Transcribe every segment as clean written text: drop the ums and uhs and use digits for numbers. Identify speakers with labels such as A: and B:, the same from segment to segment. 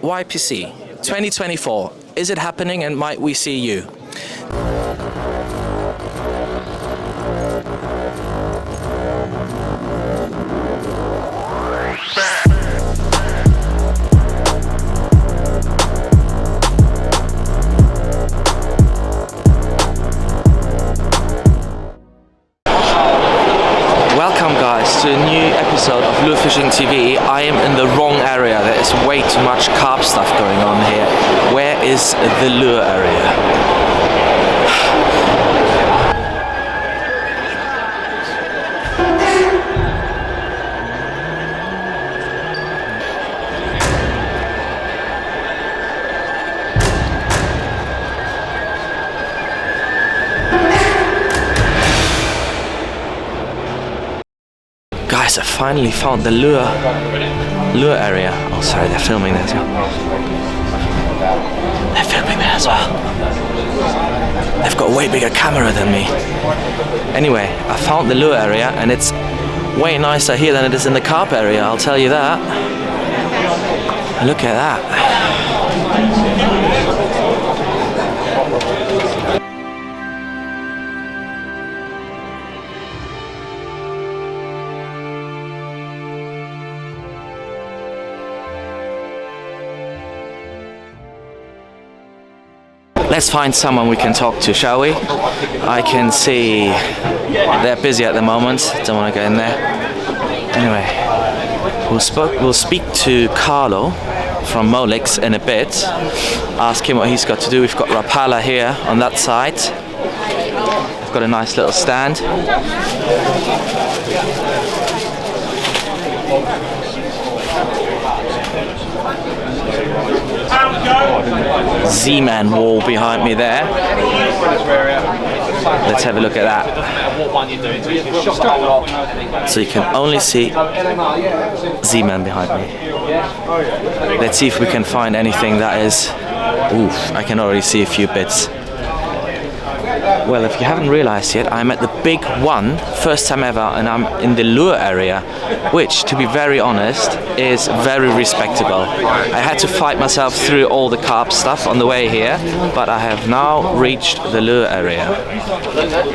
A: YPC 2024. Is it happening and might we see you? Welcome guys to a new episode of Lure Fishing TV. I am in the wrong area. There is way too much carp stuff going on here. Where is the lure area? Guys, I finally found the lure area. Oh, sorry, they're filming there as well. They're filming there as well. They've got a way bigger camera than me. Anyway, I found the lure area and it's way nicer here than it is in the carp area, I'll tell you that. Look at that. Let's find someone we can talk to, shall we? I can see they're busy at the moment. Don't want to get in there. Anyway, we'll speak to Carlo from Molix in a bit. Ask him what he's got to do. We've got Rapala here on that side. We've got a nice little stand. Z-Man wall behind me there. Let's have a look at that. So you can only see Z-Man behind me. Let's see if we can find anything that is... Oof, I can already see a few bits. Well, if you haven't realized yet, I'm at the Big One, first time ever, and I'm in the lure area, which, to be very honest, is very respectable. I had to fight myself through all the carp stuff on the way here, but I have now reached the lure area.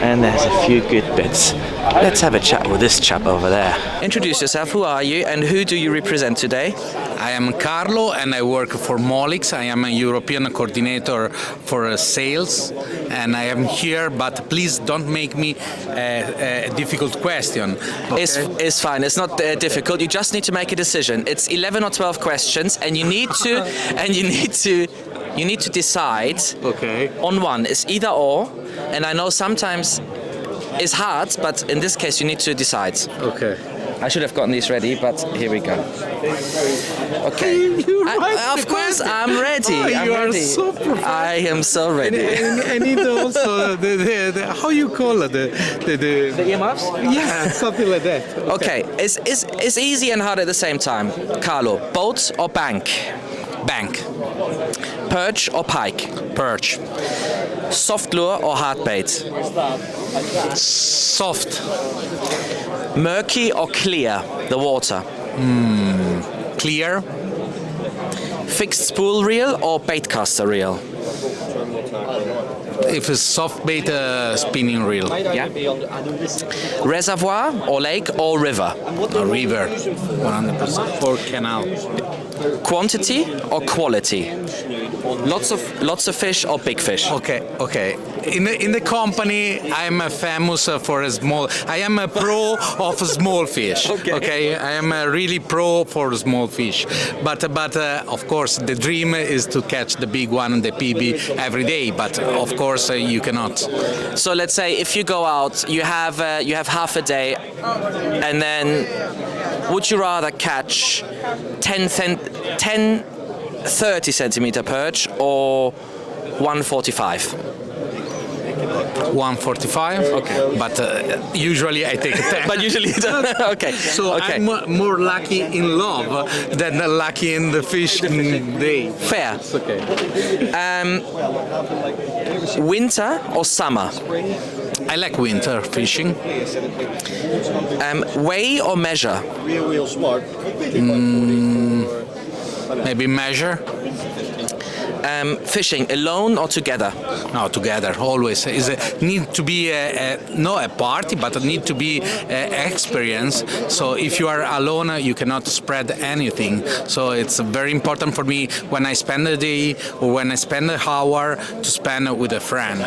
A: And there's a few good bits. Let's have a chat with this chap over there. Introduce yourself, who are you, and who do you represent today?
B: I am Carlo and I work for Molix. I am a European coordinator for sales and I am here, but please don't make me a difficult question. Okay?
A: It's fine, it's not difficult, you just need to make a decision. It's 11 or 12 questions and you need to decide on one. It's either or, and I know sometimes it's hard, but in this case you need to decide.
B: Okay.
A: I should have gotten these ready, but here we go. Okay. Of course, I'm ready.
B: Oh,
A: I'm ready.
B: So professional.
A: I am so ready.
B: And I need also the how you call it
A: the earmuffs?
B: Yeah, something like that.
A: Okay. It's easy and hard at the same time. Carlo, boat or bank?
B: Bank.
A: Perch or pike?
B: Perch.
A: Soft lure or hard bait?
B: Soft.
A: Murky or clear, the water?
B: Clear.
A: Fixed spool reel or baitcaster reel?
B: If it's soft bait, spinning reel.
A: Yeah. Reservoir or lake or river?
B: A river, 100%. Or canal.
A: Quantity or quality? Lots of fish or big fish?
B: Okay. In the company, I'm famous for a small. I am a pro of small fish. Okay. I am really pro for small fish. But of course, the dream is to catch the big one and the PB every day. But of course, you cannot.
A: So let's say if you go out, you have half a day, and then would you rather catch 30 centimeter perch or 145?
B: 145. Okay. But usually I take 10.
A: But usually you don't. Okay.
B: So
A: okay.
B: I'm more lucky in love than lucky in the fishing day.
A: Fair.
B: It's okay.
A: Winter or summer?
B: I like winter fishing.
A: Weigh or measure?
B: Maybe measure.
A: Fishing alone or together?
B: No, together always. Need to be not a party, but it need to be experience. So if you are alone, you cannot spread anything. So it's very important for me when I spend a day or when I spend an hour to spend with a friend,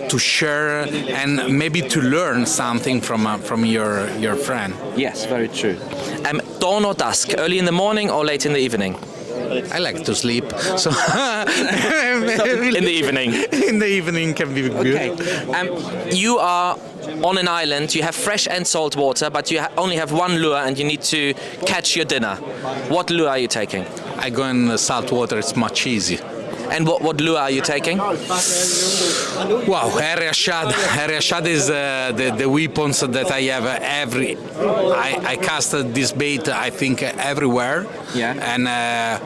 B: to share and maybe to learn something from your friend.
A: Yes, very true. Dawn or dusk? Early in the morning or late in the evening?
B: I like to sleep, so
A: in the evening.
B: In the evening can be good.
A: Okay. You are on an island. You have fresh and salt water, but you only have one lure, and you need to catch your dinner. What lure are you taking?
B: I go in the salt water. It's much easier.
A: And what lure are you taking?
B: Wow, area shad. Area shad is the weapons that I have I cast this bait, I think, everywhere.
A: Yeah.
B: And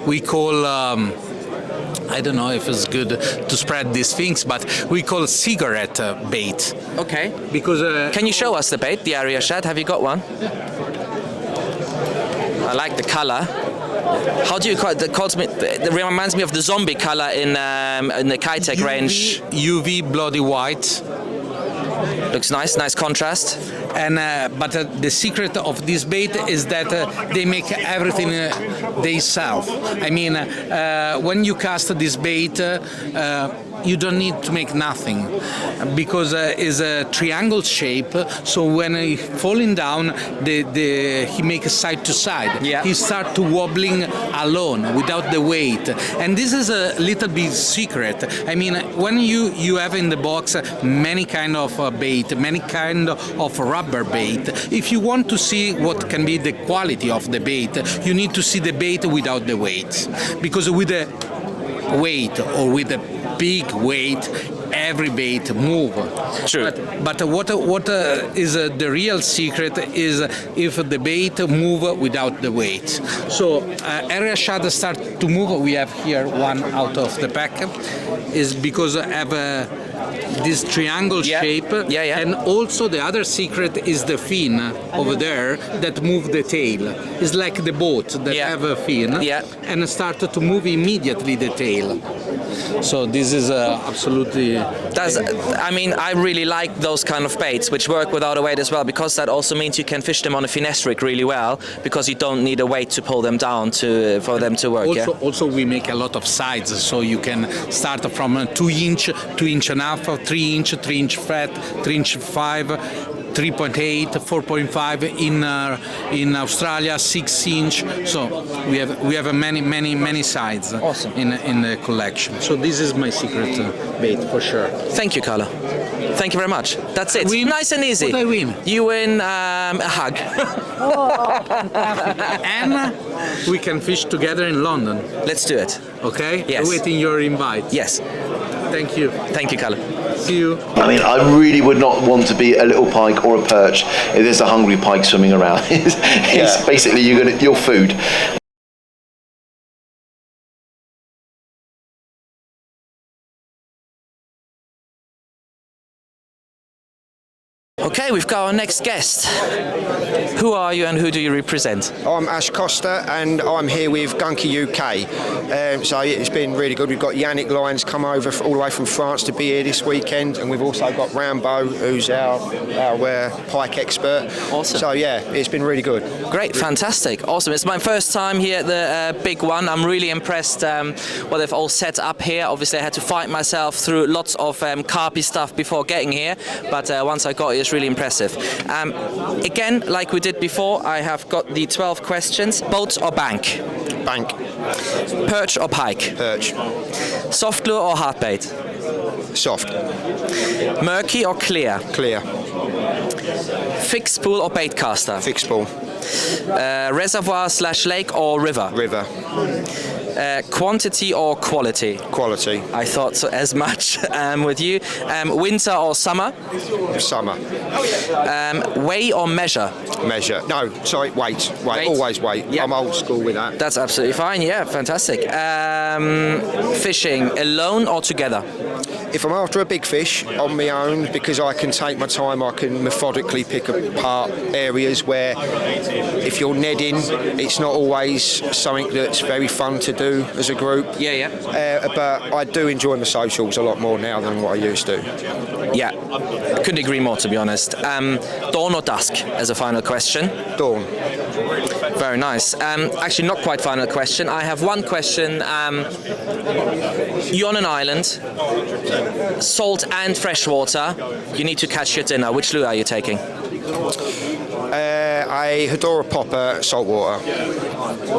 B: we call, I don't know if it's good to spread these things, but we call cigarette bait.
A: Okay.
B: Because
A: can you show us the bait, the area shad? Have you got one? I like the color. How do you call it? It reminds me of the zombie color in the Kitec range.
B: UV bloody white.
A: Looks nice, nice contrast.
B: And but the secret of this bait is that they make everything they sell. I mean, when you cast this bait, you don't need to make nothing because it's a triangle shape. So when he falling down, he makes side to side.
A: Yeah.
B: He start to wobbling alone without the weight. And this is a little bit secret. I mean, when you have in the box many kind of bait, many kind of rubber bait. If you want to see what can be the quality of the bait, you need to see the bait without the weight, because with the weight or with a big weight, every bait move.
A: True.
B: But what is the real secret is if the bait move without the weight. So area shad start to move. We have here one out of the pack, is because I have this triangle shape.
A: Yeah.
B: And also the other secret is the fin over there that move the tail. It's like the boat that have a fin and start to move immediately the tail. So this is absolutely.
A: I mean, I really like those kind of baits which work without a weight as well, because that also means you can fish them on a finesse rig really well, because you don't need a weight to pull them down for them to work.
B: Also, we make a lot of sides, so you can start from 2 inch, 2 inch and a half, 3 inch, 3 inch flat, 3 inch 5. 3.8, 4.5 in Australia, 6 inch. So we have many sides in the collection. So this is my secret bait for sure.
A: Thank you, Carlo. Thank you very much. That's it. Nice and easy.
B: What I win?
A: You win a hug.
B: And we can fish together in London.
A: Let's do it.
B: Okay?
A: Yes.
B: Awaiting your invite.
A: Yes.
B: Thank you.
A: Thank you, Carlo.
B: See you.
C: I mean, I really would not want to be a little pike or a perch if there's a hungry pike swimming around. It's basically your food.
A: Okay, we've got our next guest. Who are you and who do you represent?
D: I'm Ash Costa and I'm here with Gunky UK. So it's been really good. We've got Yannick Lyons come over all the way from France to be here this weekend, and we've also got Rambo, who's our pike expert.
A: Awesome.
D: So yeah, it's been really good.
A: Great, fantastic, awesome. It's my first time here at the Big One. I'm really impressed what they've all set up here. Obviously I had to fight myself through lots of carpy stuff before getting here, but once I got it, it's really impressive. Again, like we did before, I have got the 12 questions. Boat or bank?
D: Bank.
A: Perch or pike?
D: Perch.
A: Soft lure or hard bait?
D: Soft.
A: Murky or clear?
D: Clear.
A: Fixed spool or bait caster?
D: Fixed spool.
A: Reservoir / lake or river?
D: River.
A: Quantity or quality?
D: Quality.
A: I thought so as much with you. Winter or summer?
D: Summer.
A: Weigh or measure?
D: Measure. No, sorry, weight.
A: Weight.
D: Always weight.
A: Yep.
D: I'm old school with that.
A: That's absolutely fine, yeah, fantastic. Fishing alone or together?
D: if I'm after a big fish on my own, because I can take my time, I can methodically pick apart areas where if you're netting, it's not always something that's very fun to do as a group. But I do enjoy my socials a lot more now than what I used to.
A: Yeah, couldn't agree more, to be honest. Dawn or dusk as a final question?
D: Dawn.
A: Very nice. Actually, not quite final question. I have one question. You're on an island, salt and fresh water. You need to catch your dinner. Which lure are you taking?
D: A Hedora popper, saltwater.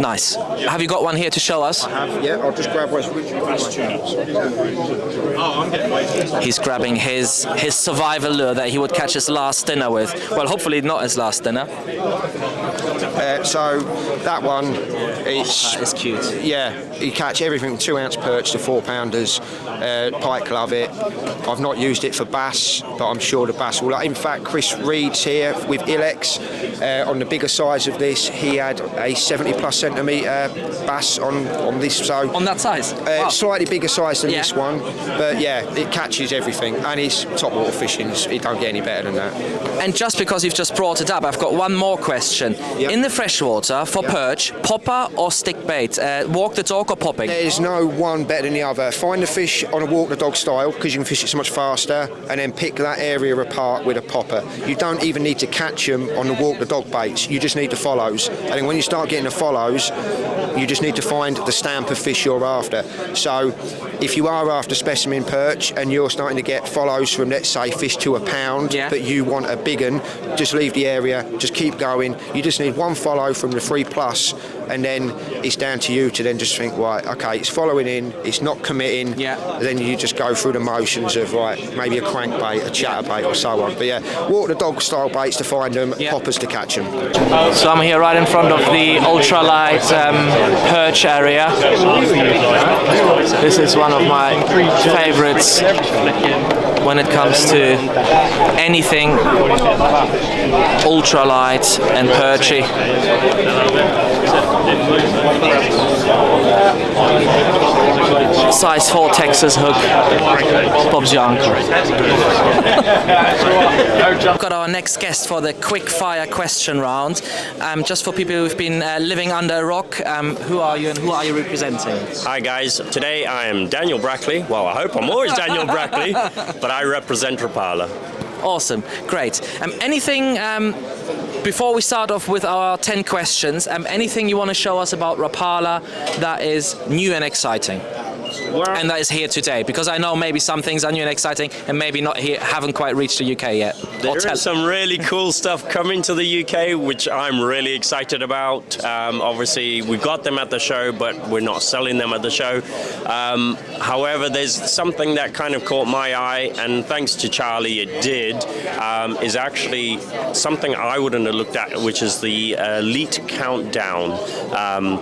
A: Nice. Have you got one here to show us?
D: Yeah, I'll just grab one.
A: He's grabbing his survival lure that he would catch his last dinner with. Well, hopefully not his last dinner.
D: So that one, it's
A: cute.
D: Yeah, you catch everything from 2 ounce perch to 4 pounders. Pike love it. I've not used it for bass, but I'm sure the bass will. In fact, Chris Reed's here with Ilex. On the bigger size of this, he had a 70+ centimetre bass on this. So
A: on that size? Wow.
D: Slightly bigger size than this one, but yeah, it catches everything, and it's top water fishing. It don't get any better than that.
A: And just because you've just brought it up, I've got one more question.
D: Yep.
A: In the freshwater, for perch, popper or stick bait? Walk the dog or popping?
D: There's no one better than the other. Find the fish on a walk the dog style, because you can fish it so much faster, and then pick that area apart with a popper. You don't even need to catch them on the walk the dog baits. You just need the follows. And then when you start getting the follows, you just need to find the stamp of fish you're after. So if you are after specimen perch and you're starting to get follows from, let's say, fish to a pound, but you want a big one, just leave the area, just keep going. You just need one follow from the 3+, and then it's down to you to then just think, right, okay, it's following in, it's not committing. Then you just go through the motions of, right, maybe a crankbait, a chatterbait or so on. But yeah, walk the dog style baits to find them, poppers to catch them.
A: So I'm here right in front of the ultralight perch area. This is one of my favorites when it comes to anything ultralight and perchy. Size 4 Texas hook. Bob's your uncle. We've got our next guest for the quick fire question round. Just for people who've been living under a rock, who are you and who are you representing?
E: Hi guys, today I am Daniel Brackley. Well, I hope I'm always Daniel Brackley, but I represent Rapala.
A: Awesome, great. Anything before we start off with our 10 questions, anything you want to show us about Rapala that is new and exciting? And that is here today, because I know maybe some things are new and exciting and maybe not here, haven't quite reached the UK yet.
E: There is some really cool stuff coming to the UK, which I'm really excited about. Obviously, we've got them at the show, but we're not selling them at the show. However, there's something that kind of caught my eye, and thanks to Charlie, it did, is actually something I wouldn't have looked at, which is the Elite Countdown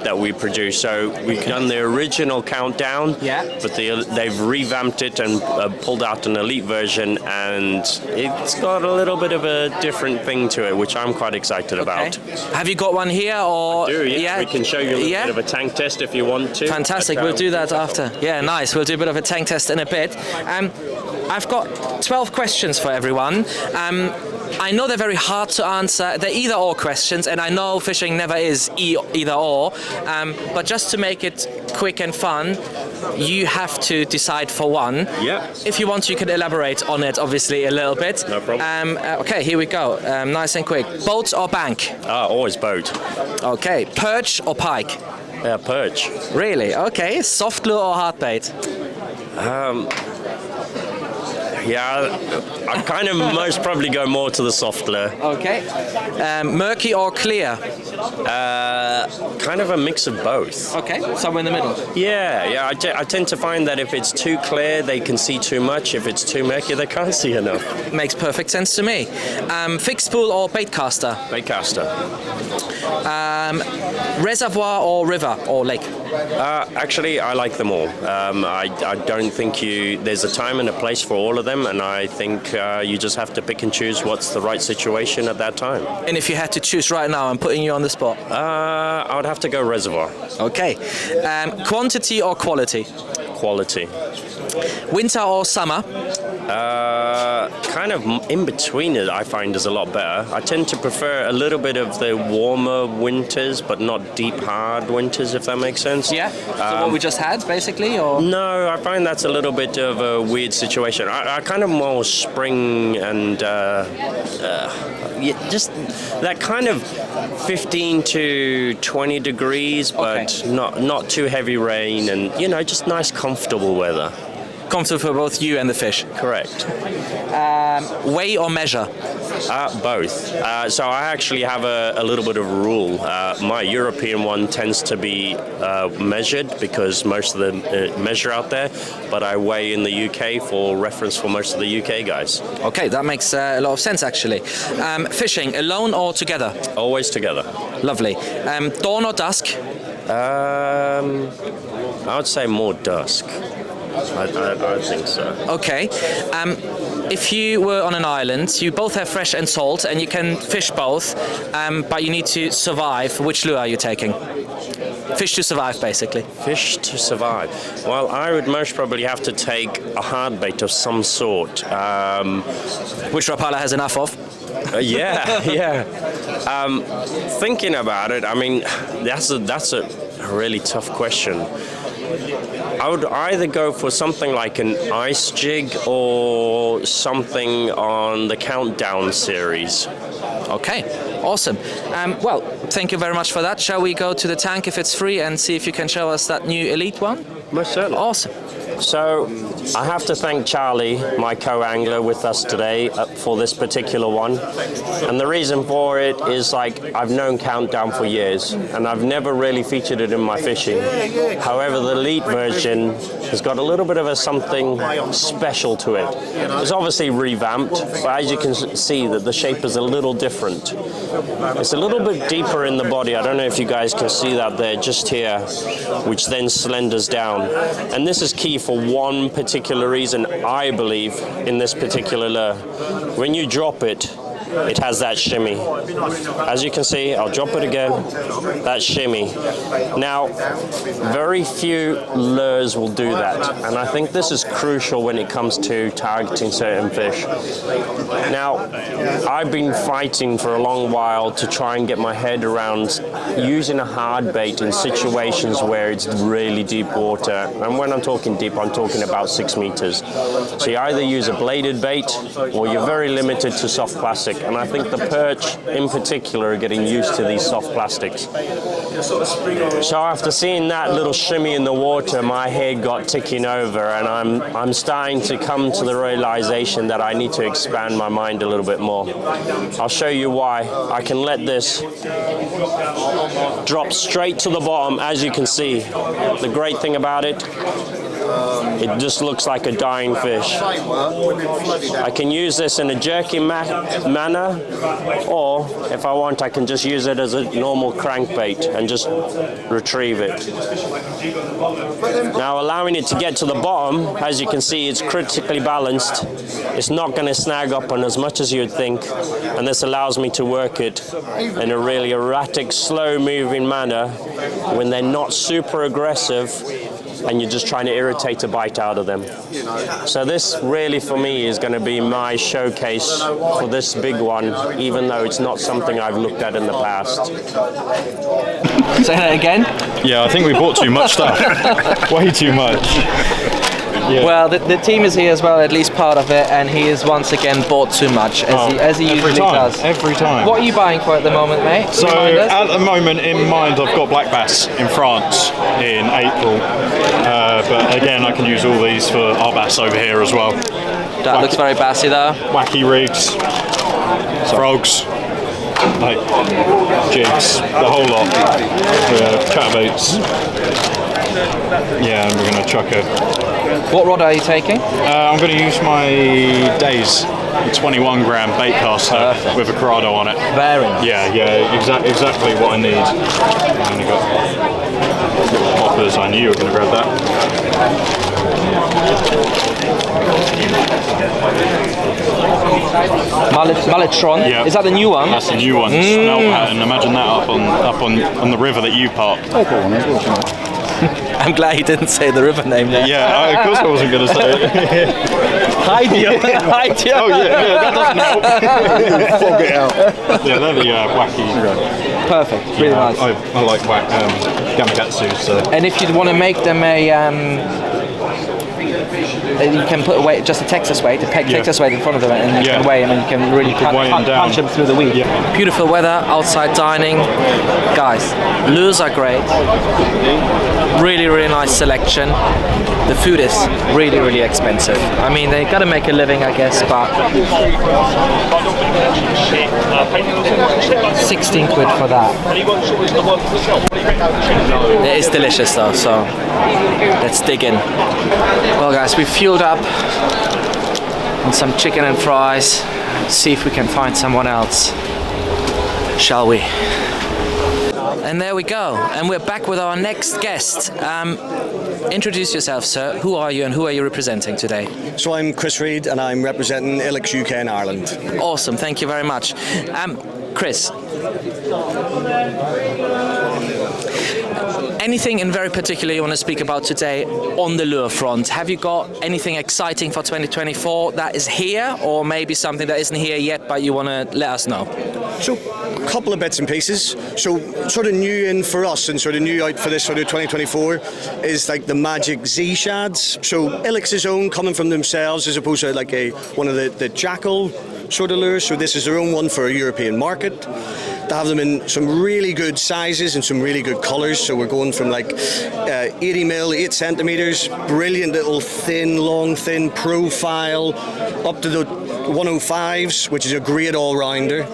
E: that we produce. So we've done the original Countdown, but they've revamped it and pulled out an Elite version, and it's got a little bit of a different thing to it, which I'm quite excited about.
A: Have you got one here? Or
E: I do, yeah. We can show you a little bit of a tank test if you want to.
A: Fantastic, we'll do that after. Yeah, nice, we'll do a bit of a tank test in a bit. I've got 12 questions for everyone. I know they're very hard to answer. They're either or questions, and I know fishing never is either or, but just to make it quick and fun, you have to decide for one.
E: Yeah.
A: If you want, you can elaborate on it, obviously, a little bit.
E: No problem.
A: Okay, here we go. Nice and quick. Boat or bank?
E: Always boat.
A: Okay. Perch or pike?
E: Yeah, perch.
A: Really? Okay. Soft lure or hard bait?
E: Yeah, I kind of most probably go more to the soft lure.
A: Okay. Murky or clear?
E: Kind of a mix of both.
A: Okay, somewhere in the middle.
E: Yeah. I tend to find that if it's too clear, they can see too much. If it's too murky, they can't see enough.
A: Makes perfect sense to me. Fixed spool or bait caster?
E: Bait caster.
A: Reservoir or river or lake?
E: Actually, I like them all. I don't think there's a time and a place for all of them, and I think you just have to pick and choose what's the right situation at that time.
A: And if you had to choose right now, I'm putting you on the spot.
E: I would have to go reservoir.
A: Okay. Quantity or quality?
E: quality.
A: Winter or summer?
E: Kind of in between it, I find is a lot better. I tend to prefer a little bit of the warmer winters, but not deep, hard winters, if that makes sense.
A: Yeah. So what we just had, basically, or?
E: No, I find that's a little bit of a weird situation. I kind of more spring and just that kind of 15 to 20 degrees, but not too heavy rain, and just nice, comfortable weather.
A: Comfortable for both you and the fish.
E: Correct.
A: Weigh or measure?
E: Both. So I actually have a little bit of a rule. My European one tends to be measured because most of them measure out there, but I weigh in the UK for reference for most of the UK guys.
A: Okay, that makes a lot of sense actually. Fishing, alone or together?
E: Always together.
A: Lovely. Dawn or dusk?
E: I would say more dusk. I think so.
A: Okay. If you were on an island, you both have fresh and salt, and you can fish both, but you need to survive. Which lure are you taking? Fish to survive, basically.
E: Fish to survive. Well, I would most probably have to take a hard bait of some sort.
A: Which Rapala has enough of.
E: Yeah. Thinking about it, I mean, that's a really tough question. I would either go for something like an ice jig or something on the Countdown series.
A: Okay, awesome. Well, thank you very much for that. Shall we go to the tank if it's free and see if you can show us that new Elite one?
E: Most certainly.
A: Awesome.
E: So I have to thank Charlie, my co-angler, with us today for this particular one. And the reason for it is, I've known Countdown for years, and I've never really featured it in my fishing. However, the Elite version has got a little bit of something special to it. It's obviously revamped, but as you can see, that the shape is a little different. It's a little bit deeper in the body. I don't know if you guys can see that there, just here, which then slenders down. And this is key for one particular reason, I believe, in this particular lure. When you drop it, it has that shimmy. As you can see, I'll drop it again, that shimmy. Now, very few lures will do that, and I think this is crucial when it comes to targeting certain fish. Now, I've been fighting for a long while to try and get my head around using a hard bait in situations where it's really deep water, and when I'm talking deep, I'm talking about 6 meters. So you either use a bladed bait, or you're very limited to soft plastic. And I think the perch in particular are getting used to these soft plastics. So after seeing that little shimmy in the water, my head got ticking over, and I'm starting to come to the realization that I need to expand my mind a little bit more. I'll show you why. I can let this drop straight to the bottom, as you can see. The great thing about it, it just looks like a dying fish. I can use this in a jerky manner, or if I want, I can just use it as a normal crankbait and just retrieve it. Now, allowing it to get to the bottom, as you can see, it's critically balanced. It's not going to snag up on as much as you'd think, and this allows me to work it in a really erratic, slow-moving manner when they're not super aggressive and you're just trying to irritate a bite out of them. So this really, for me, is going to be my showcase for this big one, even though it's not something I've looked at in the past.
A: Say that again?
F: Yeah, I think we bought too much stuff. Way too much. Yeah.
A: Well, the team is here as well, at least part of it, and he is once again bought too much, as he usually does.
F: Every time.
A: What are you buying for at the moment, mate?
F: So at the moment in mind, I've got black bass in France in April, but again, I can use all these for our bass over here as well.
A: That looks very bassy though.
F: Wacky rigs, frogs, like jigs, the whole lot. Chatterbaits. Yeah, and we're going to chuck it.
A: What rod are you taking?
F: I'm going to use my Days 21 gram bait caster with a Corrado on it.
A: Very nice.
F: Yeah, exactly what I need. And I got poppers. I knew you were going to grab that.
A: Malletron.
F: Yeah.
A: Is that the new one?
F: That's the new one. Smelt pattern. Imagine that up on the river that you parked.
A: I'm glad he didn't say the river name.
F: Yeah, of course I wasn't going to say it.
A: Hide you. Hide you.
F: Oh yeah, that doesn't help. Fog it out. Yeah, they're the wacky.
A: Perfect. Really nice.
F: I like gamakatsu. So.
A: And if you want to make them you can put away just a Texas weight, a Texas weight in front of them, and you can weigh them, and you can really punch them through the weed. Yeah. Beautiful weather, outside dining. Guys, lures are great. Really, really nice selection. The food is really, really expensive. I mean, they got to make a living, I guess, but 16 quid for that. It is delicious though, so let's dig in. Well guys, we fueled up on some chicken and fries. See if we can find someone else, shall we? And there we go, and we're back with our next guest. Introduce yourself, sir. Who are you and who are you representing today?
G: So I'm Chris Reid and I'm representing Ilix UK and Ireland.
A: Awesome, thank you very much. Chris, anything in very particular you want to speak about today on the lure front? Have you got anything exciting for 2024 that is here, or maybe something that isn't here yet but you want to let us know?
G: So, a couple of bits and pieces. So, sort of new in for us and sort of new out for this sort of 2024 is like the Magic Z Shads. So, Ilix's own, coming from themselves, as opposed to like one of the Jackal sort of lures. So, this is their own one for a European market. They have them in some really good sizes and some really good colours. So we're going from like 80 mil, 8 centimetres, brilliant little thin, long, thin profile, up to the 105s, which is a great all-rounder.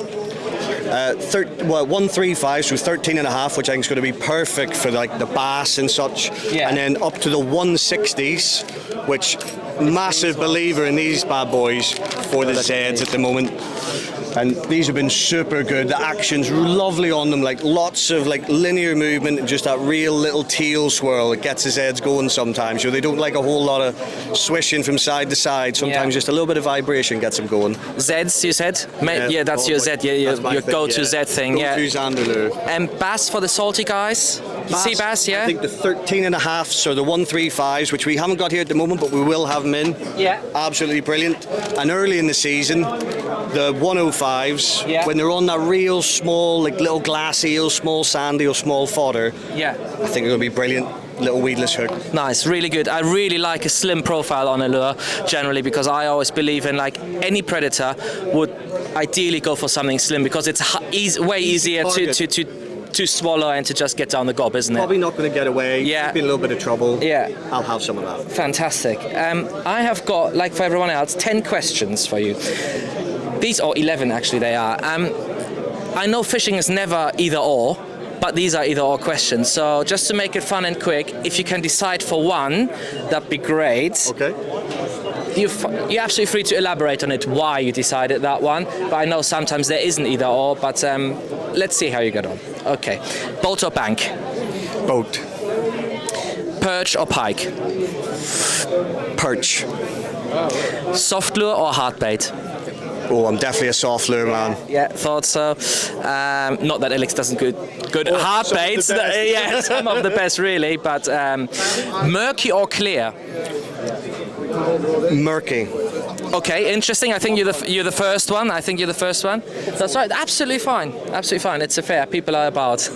G: 135, so 13 and a half, which I think is going to be perfect for like the bass and such. Yeah. And then up to the 160s, which massive believer in these bad boys for the Zeds at the moment. And these have been super good. The action's lovely on them, like lots of like linear movement and just that real little teal swirl that gets his heads going sometimes. You know, they don't like a whole lot of swishing from side to side. Sometimes just a little bit of vibration gets them going.
A: Zeds, you said? Yeah, that's your Z, your go-to Z thing.
G: Go-to Zander lure.
A: And bass for the salty guys? Sea bass, yeah?
G: I think the 13 and a half, so the 135s, which we haven't got here at the moment, but we will have them in.
A: Yeah.
G: Absolutely brilliant. And early in the season, the 105s, when they're on that real small, like little glass eel, small sand eel, small fodder, I think they're going to be brilliant. Little weedless hook. Nice,
A: really good. I really like a slim profile on a lure generally, because I always believe in like any predator would ideally go for something slim, because it's way easier to swallow and to just get down the gob, isn't it?
G: Probably not going to get away. Yeah. Be in a little bit of trouble. Yeah. I'll have some of that.
A: Fantastic. I have got, like for everyone else, 10 questions for you. These are 11 actually they are. I know fishing is never either or, but these are either or questions. So just to make it fun and quick, if you can decide for one, that'd be great.
G: Okay.
A: You're absolutely free to elaborate on it, why you decided that one. But I know sometimes there isn't either or, but let's see how you get on. Okay. Boat or bank?
G: Boat.
A: Perch or pike?
G: Perch.
A: Soft lure or hard bait?
G: Oh, I'm definitely a soft lure man.
A: Yeah, thought so. Not that Ilix doesn't good hard baits. Yeah, some of the best really. But murky or clear?
G: Murky.
A: Okay, interesting. I think you're the first one. That's right. Absolutely fine. Absolutely fine. It's a fair. People are about.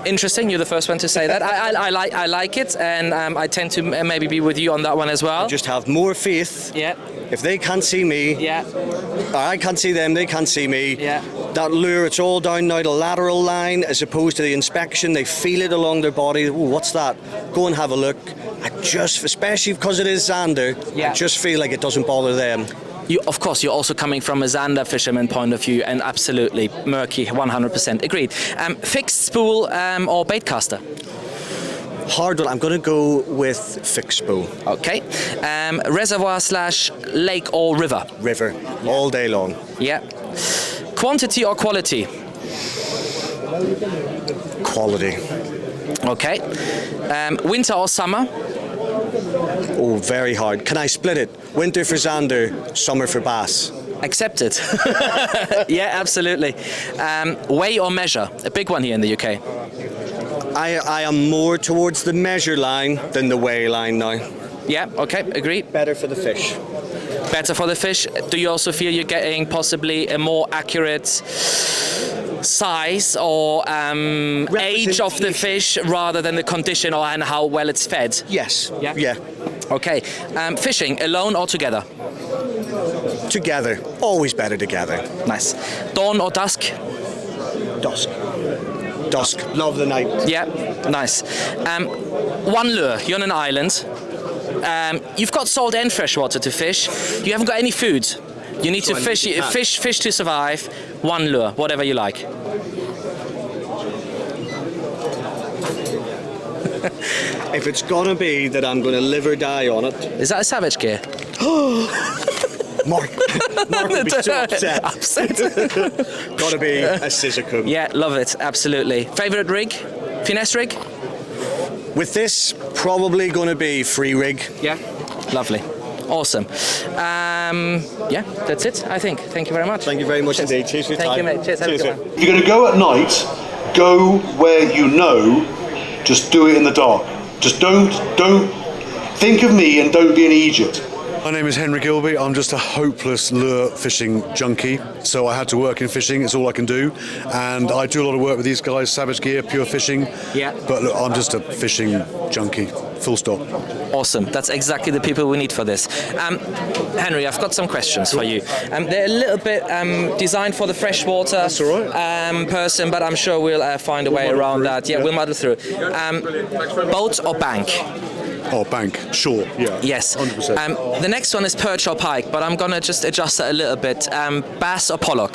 A: Interesting. You're the first one to say that. I like it, and I tend to maybe be with you on that one as well.
G: I just have more faith.
A: Yeah.
G: If they can't see me, or I can't see them, they can't see me. Yeah. That lure, it's all down now the lateral line as opposed to the inspection. They feel it along their body. Ooh, what's that? Go and have a look. I just, especially because it is Zander, I just feel like it doesn't bother them.
A: Of course, you're also coming from a Zander fisherman point of view, and absolutely murky, 100% agreed. Fixed spool or bait caster?
G: Hard one. I'm going to go with fixed spool.
A: Okay. Reservoir / lake or river?
G: River. All day long.
A: Yeah. Quantity or quality?
G: Quality.
A: Okay. Winter or summer?
G: Oh, very hard. Can I split it? Winter for Zander, summer for bass.
A: Accepted. Yeah, absolutely. Weigh or measure? A big one here in the UK.
G: I am more towards the measure line than the weigh line now.
A: Yeah, okay, agree.
G: Better for the fish.
A: Better for the fish. Do you also feel you're getting possibly a more accurate size or age of the fish rather than the condition or and how well it's fed?
G: Yes.
A: Yeah.
G: Yeah.
A: Okay. Fishing alone or together?
G: Together. Always better together.
A: Nice. Dawn or dusk?
G: Dusk. Dusk. Love the night.
A: Yeah. Nice. One lure. You're on an island. You've got salt and fresh water to fish. You haven't got any food. You need to fish to survive. One lure, whatever you like.
G: If it's gonna be that I'm gonna live or die on it.
A: Is that a savage gear?
G: Mark would be so upset. Gotta be a scissor comb.
A: Yeah, love it, absolutely. Favorite rig? Finesse rig?
G: With this, probably gonna be free rig.
A: Yeah. Lovely. Awesome. Yeah, that's it, I think. Thank you very much.
G: Thank you very much indeed. Cheers for your
A: Thank
G: time.
A: you, mate. Cheers. Have a good one.
H: If you're going to go at night, go where you know, just do it in the dark. Just don't think of me and don't be an idiot.
I: My name is Henry Gilby. I'm just a hopeless lure fishing junkie. So I had to work in fishing. It's all I can do. And I do a lot of work with these guys, Savage Gear, Pure Fishing.
A: Yeah.
I: But look, I'm just a fishing junkie. Full stop.
A: Awesome. That's exactly the people we need for this. Henry, I've got some questions for you. They're a little bit designed for the freshwater person, but I'm sure we'll find a way around that. Yeah, we'll muddle through. Boat or bank?
I: Oh, bank. Sure. Yeah.
A: Yes.
I: 100%.
A: The next one is perch or pike, but I'm gonna just adjust that a little bit. Bass or pollock?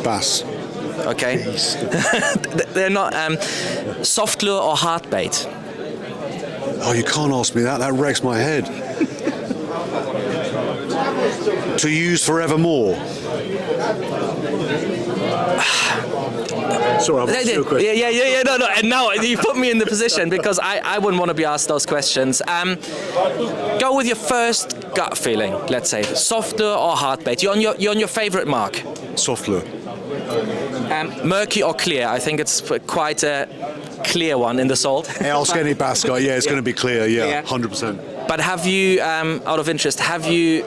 I: Bass.
A: Okay. They're not soft lure or hard bait.
I: Oh, you can't ask me that. That wrecks my head. To use forevermore. Sorry, I've asked you a question.
A: Yeah, no. And now you put me in the position because I wouldn't want to be asked those questions. Go with your first gut feeling, let's say. Soft lure or hard bait? You're on your favorite mark.
I: Soft lure.
A: Murky or clear? I think it's quite a clear one in the salt.
I: Ask any bass guy. Yeah, it's going to be clear. Yeah, 100%.
A: But have you, out of interest, have you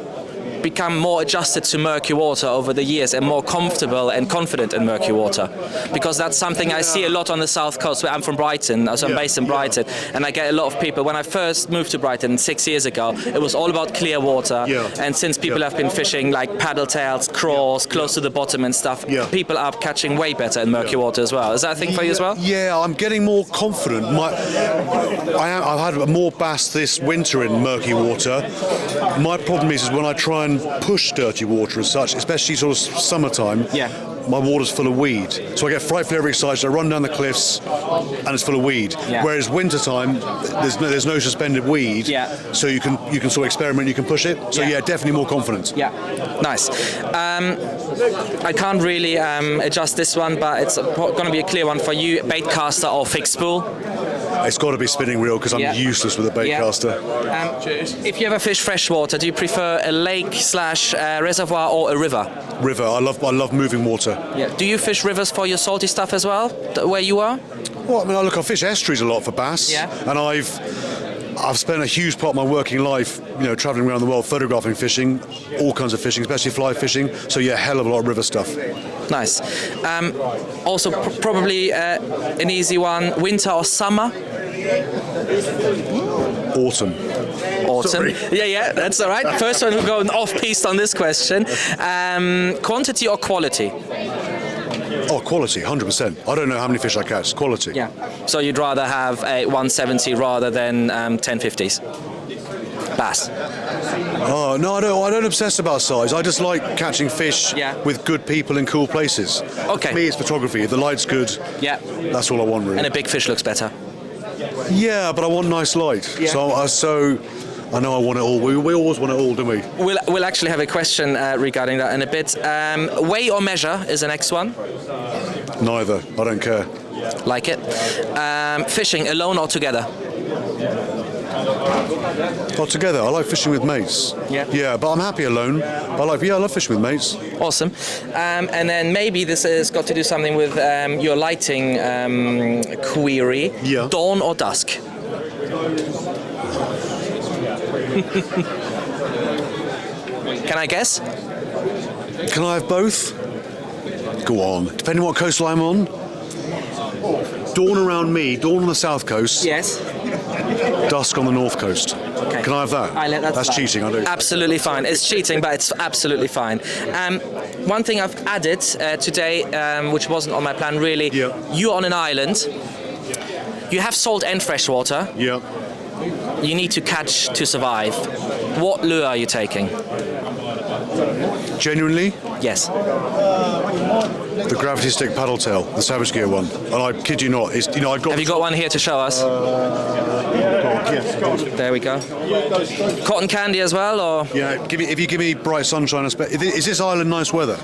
A: become more adjusted to murky water over the years and more comfortable and confident in murky water? Because that's something I see a lot on the south coast. Where I'm from Brighton, so I'm based in Brighton, and I get a lot of people. When I first moved to Brighton 6 years ago, it was all about clear water, and since people have been fishing like paddle tails, craws, close to the bottom and stuff, people are catching way better in murky water as well. Is that a thing for you as well?
I: Yeah, I'm getting more confident. I've had more bass this winter in murky water. My problem is when I try and push dirty water as such, especially sort of summertime, my water's full of weed. So I get frightfully overexcited, I run down the cliffs and it's full of weed. Whereas wintertime, there's no suspended weed, so you can sort of experiment, you can push it. So yeah, definitely more confidence.
A: Yeah, nice. I can't really adjust this one, but it's going to be a clear one for you. Bait caster or fixed spool?
I: It's got to be spinning reel because I'm useless with a bait caster.
A: If you ever fish freshwater, do you prefer a lake/reservoir or a river?
I: River. I love moving water.
A: Yeah. Do you fish rivers for your salty stuff as well, where you are?
I: Well, I mean, I fish estuaries a lot for bass, and I've spent a huge part of my working life, travelling around the world, photographing fishing, all kinds of fishing, especially fly fishing. So yeah, hell of a lot of river stuff.
A: Nice. Also, probably an easy one: winter or summer?
I: Autumn.
A: Sorry. Yeah, that's all right. First one, we're going off-piste on this question. Quantity or quality?
I: Oh, quality, 100%. I don't know how many fish I catch. Quality.
A: Yeah. So you'd rather have a 170 rather than 1050s? Bass.
I: Oh no, I don't obsess about size. I just like catching fish with good people in cool places.
A: Okay.
I: For me, it's photography. If the light's good, that's all I want really.
A: And a big fish looks better.
I: Yeah, but I want nice light. So I know I want it all. We always want it all, don't we?
A: We'll actually have a question regarding that in a bit. Weigh or measure is the next one.
I: Neither. I don't care.
A: Like it. Fishing alone or together?
I: Oh, together. I like fishing with mates.
A: Yeah.
I: Yeah, but I'm happy alone. But I love fishing with mates.
A: Awesome. And then maybe this has got to do something with your lighting query.
I: Yeah.
A: Dawn or dusk? Can I guess?
I: Can I have both? Go on. Depending what coastal I'm on. Dawn around me, dawn on the south coast.
A: Yes.
I: Dusk on the north coast.
A: Okay.
I: Can I have that? That's cheating, I do.
A: Absolutely fine. It's cheating, but it's absolutely fine. One thing I've added today, which wasn't on my plan really, you're on an island. You have salt and fresh water.
I: Yeah.
A: You need to catch to survive. What lure are you taking?
I: Genuinely?
A: Yes.
I: The gravity stick paddle tail, the Savage Gear one. And I kid you not, it's, you know, I've got...
A: Have you got one here to show us? There we go. Cotton candy as well, or?
I: Yeah, if you give me bright sunshine, is this island nice weather?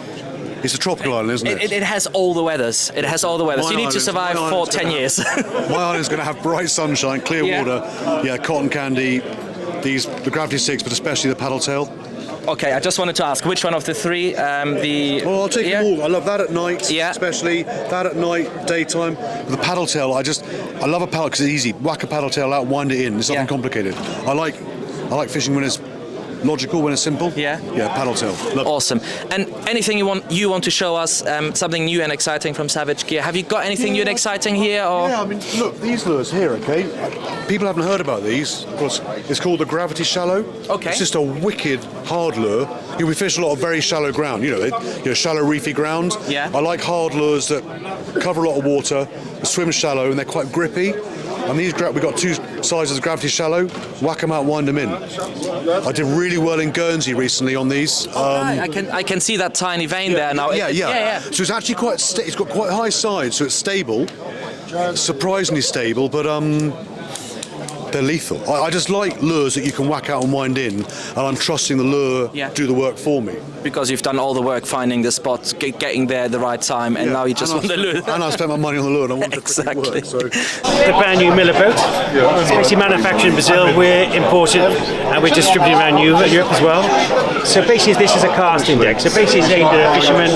I: It's a tropical island, isn't it?
A: It has all the weathers. It has all the weathers. You need to survive for 10 years.
I: My island's going to have bright sunshine, clear water, cotton candy, the gravity sticks, but especially the paddle tail.
A: Okay, I just wanted to ask, which one of the three?
I: Well, I'll take them all. I love that at night, especially that at night, daytime. The paddle tail, I love a paddle because it's easy. Whack a paddle tail out, wind it in. It's nothing complicated. I like fishing when it's logical, when it's simple. Yeah, paddle tail. Love
A: awesome. And anything you want to show us, something new and exciting from Savage Gear? Have you got anything new and exciting here? Or?
I: Yeah, I mean, look, these lures here, okay? People haven't heard about these. It's called the Gravity Shallow. Okay. It's just a wicked hard lure. We fish a lot of very shallow ground, shallow reefy ground. Yeah. I like hard lures that cover a lot of water, swim shallow, and they're quite grippy. And these, we've got two sizes of Gravity Shallow, whack them out, wind them in. I did really well in Guernsey recently on these.
A: I can see that tiny vein there now.
I: Yeah. So it's actually it's got quite high sides, so it's stable, surprisingly stable, but they're lethal. I just like lures that you can whack out and wind in, and I'm trusting the lure to do the work for me.
A: Because you've done all the work finding the spots, getting there at the right time, and now you just want the lure.
I: And I spent my money on the lure, and I want it to work. So.
J: The brand new Miller boat. It's basically manufactured in Brazil. We're imported and we're distributing around Europe as well. So basically, this is a casting deck. So basically, it's aimed at a fisherman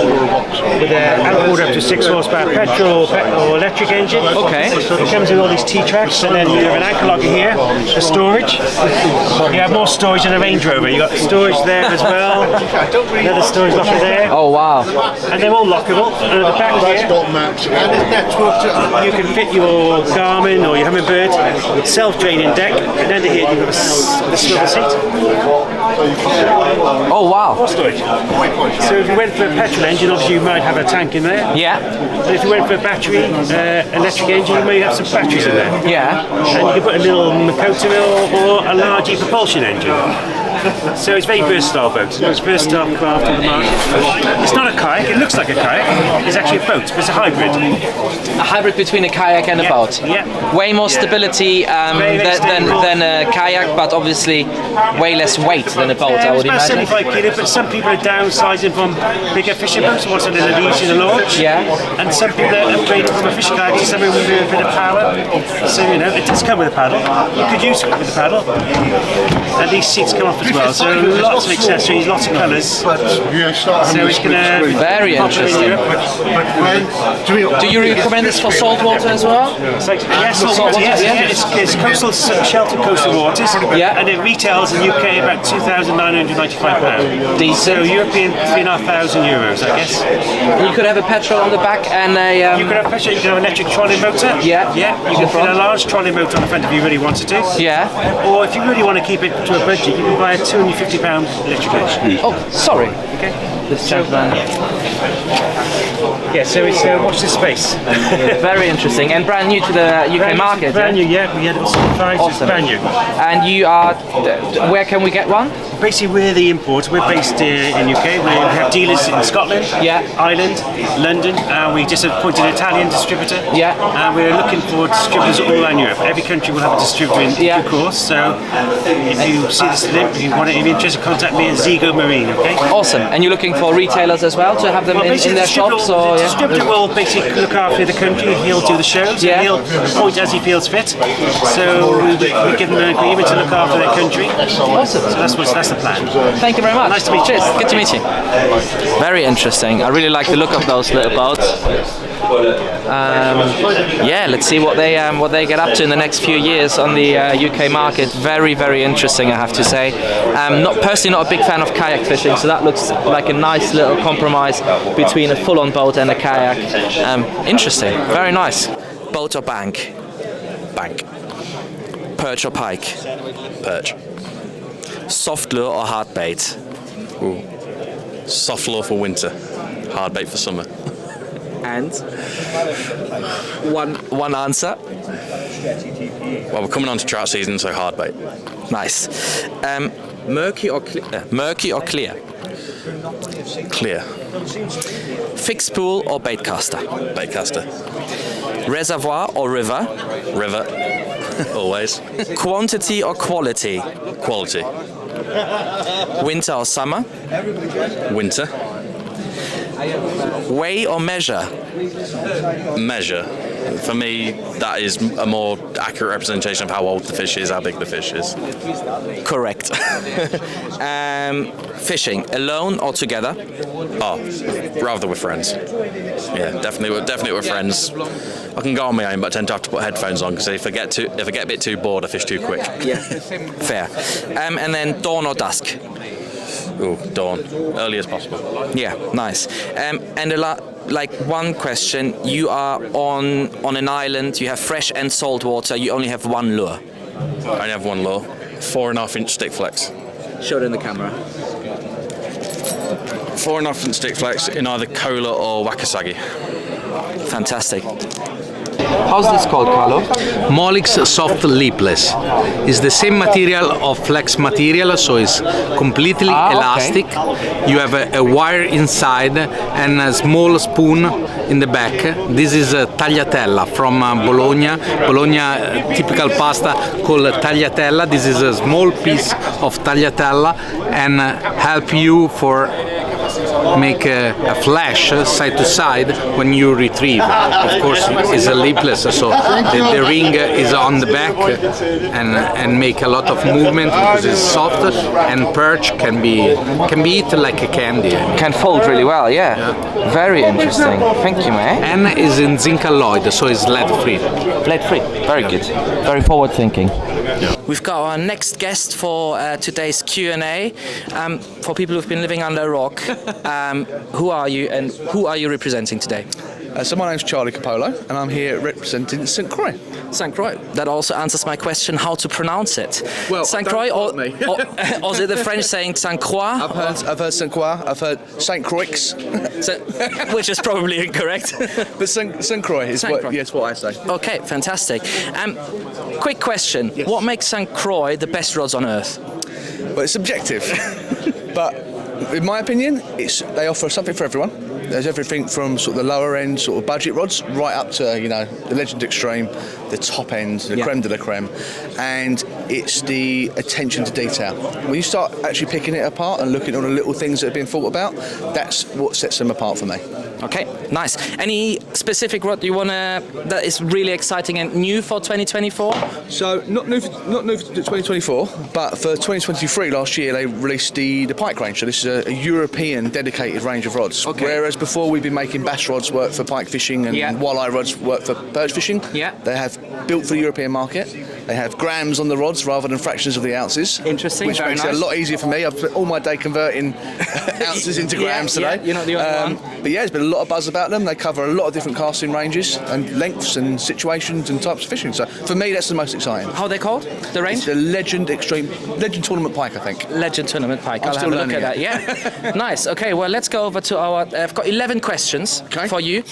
J: with an outboard up to 6 horsepower petrol or electric engine. Okay. It comes with all these T-tracks, and then you have an anchor locker here, the storage. You have more storage than a Range Rover. You got storage there as well. Another storage locker there.
A: Oh wow!
J: And they're all lockable. And at the back here, you can fit your Garmin or your Humminbird self-draining deck, and under here you have a swivel seat.
A: Oh wow!
J: More storage. So if you went for a petrol engine, obviously you might have a tank in there.
A: Yeah.
J: But if you went for a battery electric engine, you may have some batteries in there.
A: Yeah.
J: And you can put a little Makota mill or a large propulsion engine. So it's very versatile boat. It's the most versatile craft on the market. It's not a kayak, it looks like a kayak. It's actually a boat, but it's a hybrid.
A: A hybrid between a kayak and a boat.
J: Yeah.
A: Way more stability than a kayak, but obviously way less weight than a boat, I would imagine.
J: It's about 75 kilo, but some people are downsizing from bigger fishing boats, want something that easy to launch. Yeah. And some people are upgrading from a fishing kayak to something with a bit of power. So, it does come with a paddle. You could use it with a paddle. And these seats come off as well. So lots of accessories, lots of colours. So it's going to
A: very interesting. Do you recommend this for saltwater as well?
J: Yes, saltwater. Yes. It's coastal, sheltered coastal waters. Yeah. And it retails in the UK about £2,995.
A: Decent.
J: So European €3,500, I guess.
A: You could have a petrol on the back and a.
J: You could have petrol. You could have an electric trolley motor.
A: Yeah.
J: Yeah. You can fit a large trolley motor on the front if you really wanted to.
A: Yeah.
J: Or if you really want to keep it to a budget, you can buy a £250 electric engine.
A: Oh, sorry.
J: Okay.
A: This gentleman.
J: Yeah, so it's watch this space.
A: Very interesting and brand new to the UK market.
J: Brand new, yeah. We had it certified.
A: Awesome.
J: It's brand new.
A: And you are. Where can we get one?
J: Basically, we're the importer. We're based in UK. We have dealers in Scotland, Ireland, London. We just appointed an Italian distributor. Yeah. And we're looking for distributors all around Europe. Every country will have a distributor in due course. So if you see this link, if you're interested, contact me at Zigo Marine. Okay.
A: Awesome. And you're looking for retailers as well to have them in their shops? Or,
J: the distributor will basically look after the country. He'll do the shows.
A: Yeah.
J: And he'll appoint as he feels fit. So we give them an agreement to look after their country.
A: Awesome.
J: So that's the plan.
A: Thank you very much.
J: Nice to meet you.
A: Cheers. Good to meet you. Very interesting. I really like the look of those little boats. Yeah, let's see what they get up to in the next few years on the UK market. Very, very interesting, I have to say. Personally not a big fan of kayak fishing, so that looks like a nice little compromise between a full-on boat and a kayak. Interesting. Very nice. Boat or bank?
K: Bank.
A: Perch or pike?
K: Perch.
A: Soft lure or hard bait?
K: Ooh. Soft lure for winter, hard bait for summer.
A: And one answer.
K: Well, we're coming on to trout season, so hard bait.
A: Nice. Murky or clear? Murky or clear?
K: Clear.
A: Fixed pool or baitcaster?
K: Baitcaster.
A: Reservoir or river?
K: River. Always.
A: Quantity or quality?
K: Quality.
A: Winter or summer?
K: Winter.
A: Weigh or measure?
K: Measure. For me, that is a more accurate representation of how old the fish is, how big the fish is.
A: Correct. Fishing, alone or together?
K: Oh, rather with friends. Yeah, definitely with friends. I can go on my own, but I tend to have to put headphones on because if I get a bit too bored, I fish too quick.
A: Yeah, fair. And then dawn or dusk?
K: Ooh, dawn, early as possible.
A: Yeah, nice. And one question: you are on an island. You have fresh and salt water. You only have one lure.
K: I only have one lure. 4.5-inch stick flex.
A: Show it in the camera.
K: 4.5-inch stick flex in either Cola or Wakasagi.
A: Fantastic. How's this called, Carlo?
B: Molix soft lipless. It's the same material of flex material, so it's completely elastic. You have a wire inside and a small spoon in the back. This is a tagliatella from Bologna. Bologna typical pasta called tagliatella. This is a small piece of tagliatella and help you for make a flash side to side when you retrieve. Of course, it's a lipless, so the ring is on the back and make a lot of movement because it's soft, and perch can be eaten like a candy.
A: Can fold really well, yeah. Very interesting. Thank you, man.
B: And is in zinc alloyed, so it's lead free.
A: Lead free. Very good. Very forward thinking. Yeah. We've got our next guest for today's Q&A. For people who've been living under a rock, who are you and who are you representing today?
L: So my name's Charlie Capo and I'm here representing St. Croix.
A: St. Croix. That also answers my question how to pronounce it.
L: Well,
A: St. Croix or is it the French saying St. Croix?
L: I've heard St. Croix, I've heard St. Croix.
A: Which is probably incorrect.
L: But St. Croix is what I say.
A: Okay, fantastic. Quick question. Yes. What makes St. Croix the best rods on earth?
L: Well, it's subjective. But in my opinion, they offer something for everyone. There's everything from sort of the lower end sort of budget rods right up to the Legend Extreme, the top end, the crème de la crème, and it's the attention to detail. When you start actually picking it apart and looking at all the little things that have been thought about, that's what sets them apart for me.
A: Okay, nice. Any specific rod you wanna that is really exciting and new for 2024?
L: So not new for 2024, but for 2023 last year they released the pike range. So this is a European dedicated range of rods. Okay. Whereas before we've been making bass rods work for pike fishing and walleye rods work for perch fishing. Yeah. They have built for the European market. They have grams on the rods rather than fractions of the ounces.
A: Interesting.
L: Which makes it a lot easier for me. I've spent all my day converting ounces into grams today.
A: Yeah, you're not the only one.
L: But yeah, there's been a lot of buzz about them. They cover a lot of different casting ranges and lengths and situations and types of fishing. So for me, that's the most exciting.
A: How are they called? The range?
L: It's the Legend Tournament Pike, I think.
A: Legend Tournament Pike. I'll have a look at that. Yeah. Nice. Okay. Well, let's go over to our. I've got 11 questions for you.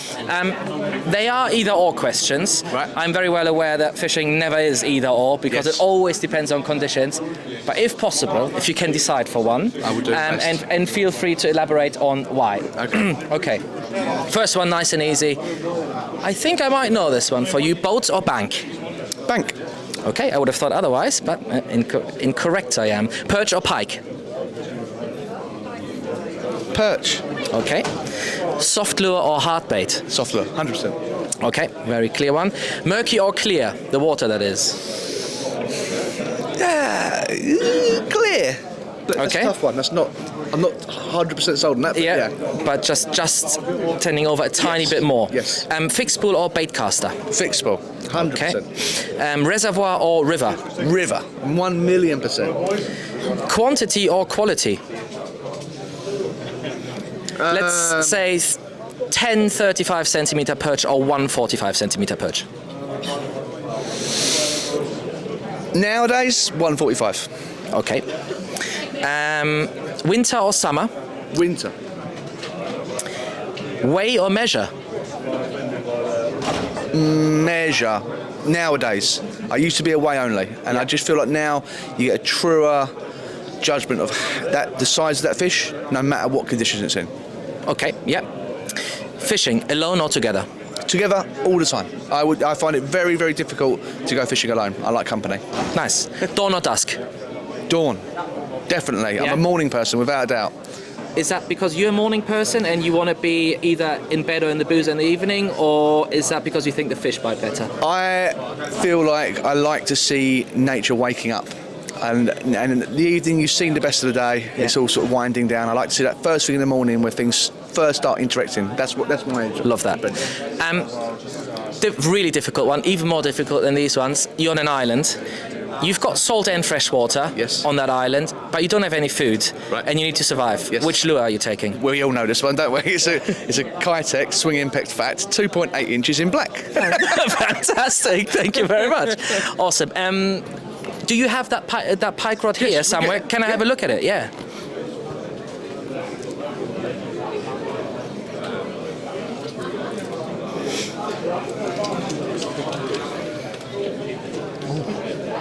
A: They are either or questions. Right. I'm very well aware that fishing never is either or because it always depends on conditions. But if possible, if you can decide for one,
L: I would do
A: and feel free to elaborate on why. Okay. Okay. First one, nice and easy. I think I might know this one for you. Boat or bank?
L: Bank.
A: Okay, I would have thought otherwise, but incorrect I am. Perch or pike?
L: Perch.
A: Okay. Soft lure or hard bait?
L: Soft lure, 100%.
A: Okay, very clear one. Murky or clear? The water, that is.
L: Yeah, clear. That's a tough one. That's not. I'm not 100% sold on that. But yeah,
A: but just turning over a tiny bit more.
L: Yes.
A: Fixed spool or bait caster?
L: Fixed spool, 100%.
A: Okay. Reservoir or river?
L: River, 1,000,000%.
A: Quantity or quality? Let's say 10 35 centimeter perch or 1 45 centimeter perch.
L: Nowadays, 145.
A: Okay. Winter or summer?
L: Winter.
A: Weigh or measure?
L: Measure. Nowadays, I used to be a weigh only, and I just feel like now you get a truer judgment of the size of that fish, no matter what conditions it's in.
A: Okay. Yeah. Fishing alone or together?
L: Together all the time. I find it very, very difficult to go fishing alone. I like company.
A: Nice. Dawn or dusk?
L: Dawn. Definitely. Yeah. I'm a morning person, without a doubt.
A: Is that because you're a morning person and you want to be either in bed or in the booze in the evening, or is that because you think the fish bite better?
L: I feel like I like to see nature waking up. And in the evening, you've seen the best of the day. Yeah. It's all sort of winding down. I like to see that first thing in the morning where things first start interacting. That's my age.
A: Love that. Really difficult one, even more difficult than these ones. You're on an island. You've got salt and fresh water on that island, but you don't have any food, and you need to survive. Yes. Which lure are you taking?
L: We all know this one, don't we? It's a Kitech swing impact fat, 2.8 inches in black.
A: Fantastic! Thank you very much. Awesome. Do you have that pike rod here somewhere? Can I have a look at it? Yeah.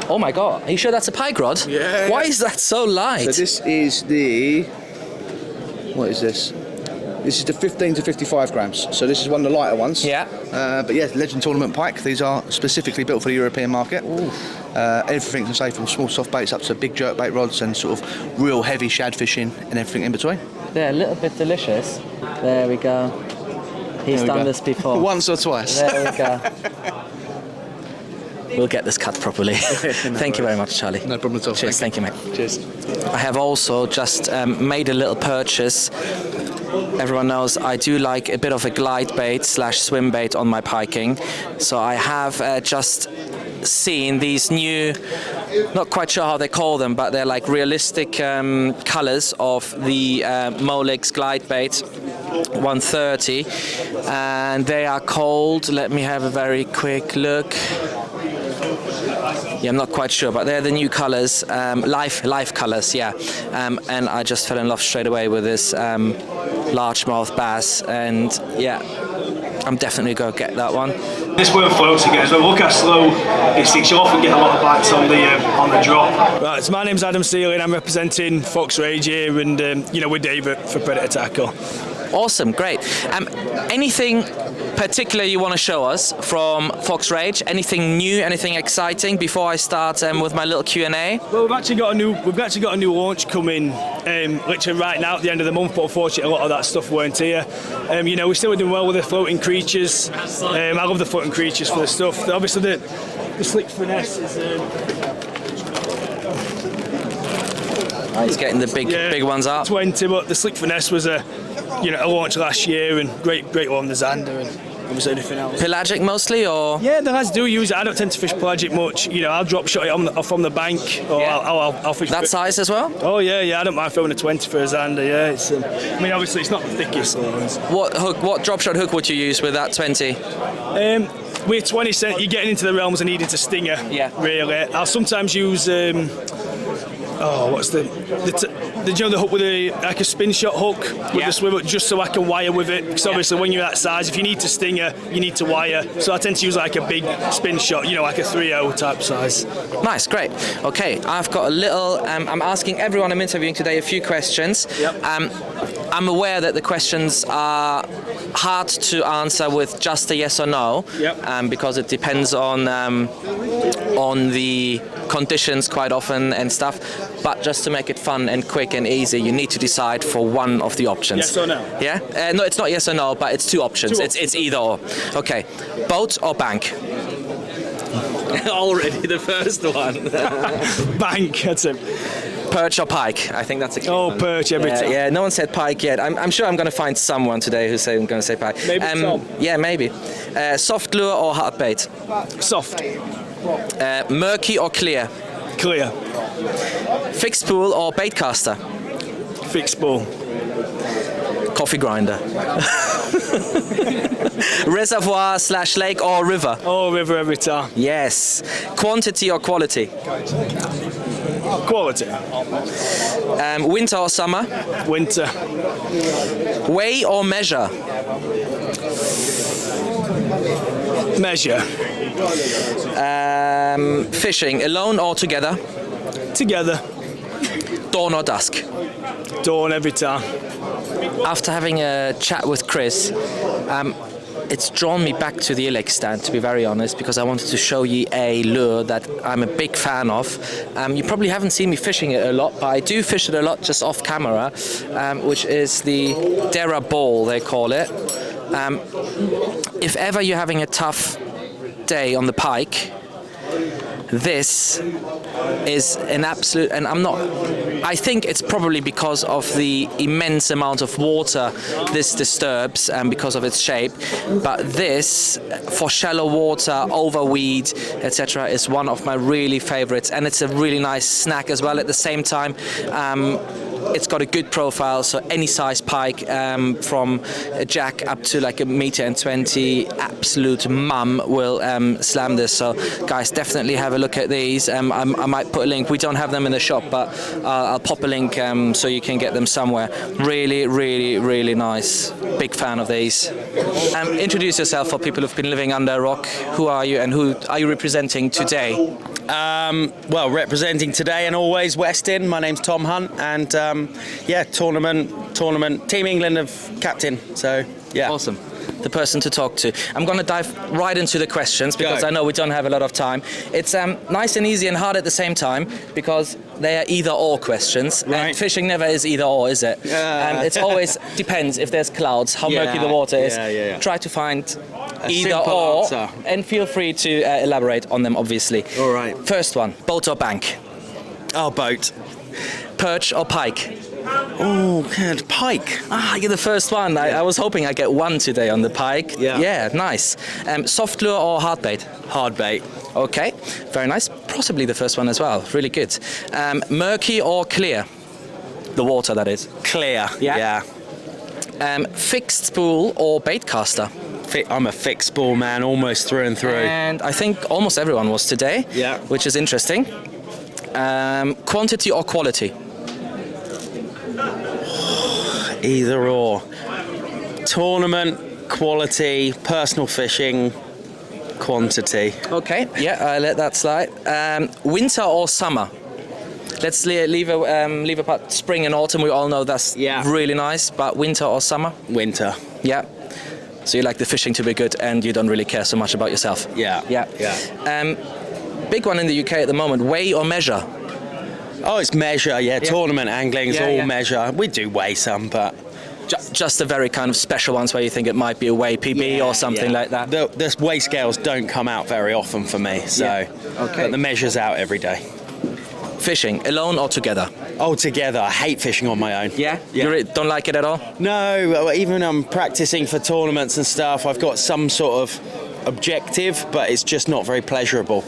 A: Oh my God, are you sure that's a pike rod?
L: Yeah.
A: Why is that so light?
L: So this is what is this? This is the 15 to 55 grams. So this is one of the lighter ones.
A: Yeah.
L: But yeah, Legend Tournament pike. These are specifically built for the European market. Everything from say from small soft baits up to big jerkbait rods and sort of real heavy shad fishing and everything in between.
A: They're a little bit delicious. There we go. He's done this before.
L: Once or twice.
A: There we go. We'll get this cut properly. Thank you very much, Charlie.
L: No problem at all.
A: Cheers. Thank you, mate.
L: Cheers.
A: I have also just made a little purchase. Everyone knows I do like a bit of a glide bait / swim bait on my piking. So I have just seen these new, not quite sure how they call them, but they're like realistic colors of the Molix glide bait 130, and they are called, let me have a very quick look. Yeah, I'm not quite sure, but they're the new colors, life colors, yeah. And I just fell in love straight away with this largemouth bass, and yeah, I'm definitely going to get that one.
M: This won't float again, so look how slow it sticks. You'll often get a lot of bites on the drop. Right, so my name's Adam Sealing. I'm representing Fox Rage here, and with David for Predator Tackle.
A: Awesome, great. Anything particular you want to show us from Fox Rage? Anything new? Anything exciting before I start with my little Q&A?
M: Well, we've actually got a new launch coming, literally right now at the end of the month. But unfortunately, a lot of that stuff weren't here. We're still doing well with the floating creatures. I love the floating creatures for the stuff. Obviously, the Slick Finesse is.
A: He's getting the big ones out.
M: 20, but the Slick Finesse was a launch last year, and great on the Zander and obviously anything else.
A: Pelagic mostly, or?
M: Yeah, the lads do use it. I don't tend to fish pelagic much. I'll drop shot it from the bank, or I'll fish
A: that size as well.
M: Oh yeah. I don't mind throwing a 20 for a Zander. Yeah, it's. Obviously it's not the thickest.
A: What drop shot hook would you use with that 20?
M: With 20 cent, you're getting into the realms of needing to stinger. Yeah. Really, I'll sometimes use. What's the hook with like a spin shot hook with the swivel, just so I can wire with it, because obviously when you're that size, if you need to stinger, you need to wire, so I tend to use like a big spin shot, like a 3.0 type size.
A: Nice, great. Okay, I've got a little, I'm asking everyone I'm interviewing today a few questions.
M: Yep.
A: I'm aware that the questions are hard to answer with just a yes or no, because it depends on the conditions quite often and stuff. But just to make it fun and quick and easy, you need to decide for one of the options.
M: Yes or no?
A: Yeah? No, it's not yes or no, but it's two options. It's either or. Okay. Boat or bank? Already the first one.
M: Bank, that's it.
A: Perch or pike? I think that's a key one.
M: Perch every time.
A: Yeah, no one said pike yet. I'm sure I'm going to find someone today who's going to say pike.
M: Maybe Tom.
A: Yeah, maybe. Soft lure or hard bait?
M: Soft.
A: Murky or clear?
M: Clear.
A: Fixed pool or bait caster?
M: Fixed pool.
A: Coffee grinder. Reservoir / lake or river?
M: Oh, river every time.
A: Yes. Quantity or quality?
M: Quality.
A: Winter or summer?
M: Winter.
A: Weigh or measure?
M: Measure.
A: Fishing, alone or together?
M: Together.
A: Dawn or dusk?
M: Dawn every time.
A: After having a chat with Chris, it's drawn me back to the Ilex stand, to be very honest, because I wanted to show you a lure that I'm a big fan of. You probably haven't seen me fishing it a lot, but I do fish it a lot just off camera, which is the Dera ball, they call it. If ever you're having a tough day on the pike, this is an absolute, and I think it's probably because of the immense amount of water this disturbs and because of its shape, but this, for shallow water, over weed, etc., is one of my really favorites, and it's a really nice snack as well at the same time. It's got a good profile, so any size pike, from a jack up to like 1.20 m, absolute mum will slam this. So guys, definitely have a look at these. I might put a link. We don't have them in the shop, but I'll pop a link so you can get them somewhere. Really, really, really nice. Big fan of these. Introduce yourself for people who've been living under a rock. Who are you and who are you representing today?
N: Well, representing today and always Westin. My name's Tom Hunt, and tournament, Team England of captain. So yeah,
A: awesome. The person to talk to. I'm going to dive right into the questions because I know we don't have a lot of time. It's nice and easy and hard at the same time because they are either or questions. Right. And fishing never is either or, is it? It's always depends if there's clouds, how murky the water is. Try to find either or answer. And feel free to elaborate on them, obviously.
N: All right.
A: First one, boat or bank?
N: Oh, boat.
A: Perch or pike?
N: Oh, good. Pike.
A: You're the first one. I was hoping I'd get one today on the pike. Yeah, nice. Soft lure or hard bait?
N: Hard bait.
A: Okay, very nice. Possibly the first one as well. Really good. Murky or clear? The water, that is.
N: Clear. Yeah.
A: Fixed spool or bait caster?
N: I'm a fixed spool man, almost through and through.
A: And I think almost everyone was today.
N: Yeah.
A: Which is interesting. Quantity or quality?
N: Either or. Tournament, quality, personal fishing, quantity.
A: Okay, I let that slide. Winter or summer? Let's leave apart spring and autumn. We all know that's really nice, but winter or summer?
N: Winter.
A: Yeah. So you like the fishing to be good and you don't really care so much about yourself?
N: Yeah.
A: Big one in the UK at the moment, weigh or measure?
N: Oh, it's measure, tournament angling is all measure. We do weigh some, but...
A: Just the very kind of special ones where you think it might be a weigh PB or something like that?
N: The weigh scales don't come out very often for me, so... But the measure's out every day.
A: Fishing, alone or together?
N: Oh, together. I hate fishing on my own.
A: Yeah? You don't like it at all?
N: No, even when I'm practicing for tournaments and stuff, I've got some sort of objective, but it's just not very pleasurable.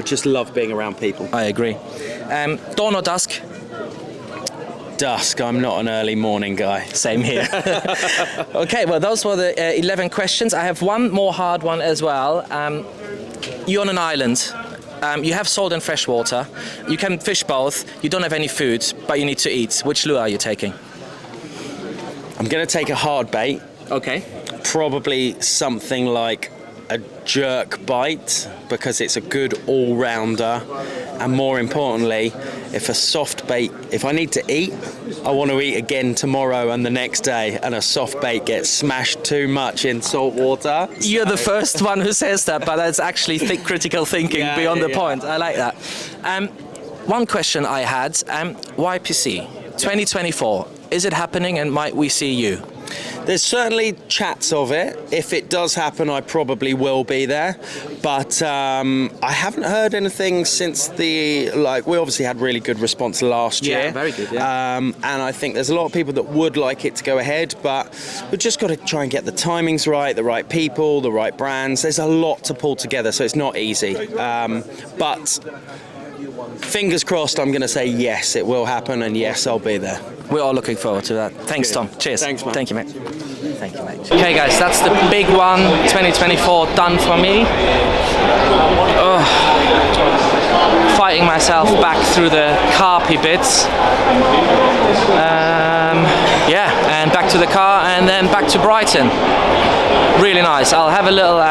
N: Just love being around people.
A: I agree. Dawn or dusk?
N: Dusk. I'm not an early morning guy.
A: Same here. Okay, well, those were the 11 questions. I have one more hard one as well. You're on an island. You have salt and fresh water. You can fish both. You don't have any food, but you need to eat. Which lure are you taking?
N: I'm going to take a hard bait.
A: Okay.
N: Probably something like a jerk bite because it's a good all-rounder, and more importantly, if I need to eat, I want to eat again tomorrow and the next day, and a soft bait gets smashed too much in salt water.
A: You're the first one who says that, but that's actually critical thinking beyond the point. I like that. One question I had, YPC 2024, is it happening and might we see you?
N: There's certainly chats of it. If it does happen, I probably will be there. But I haven't heard anything since we obviously had really good response last year.
A: Yeah, very good, yeah.
N: And I think there's a lot of people that would like it to go ahead, but we've just got to try and get the timings right, the right people, the right brands. There's a lot to pull together, so it's not easy. But fingers crossed, I'm going to say yes, it will happen, and yes, I'll be there.
A: We're all looking forward to that. Thanks, Tom. Cheers.
N: Thanks, man.
A: Thank you, mate. Thank you, mate. Okay, guys, that's the big one, 2024, done for me. Fighting myself back through the carpy bits. And back to the car, and then back to Brighton. Really nice. I'll have a little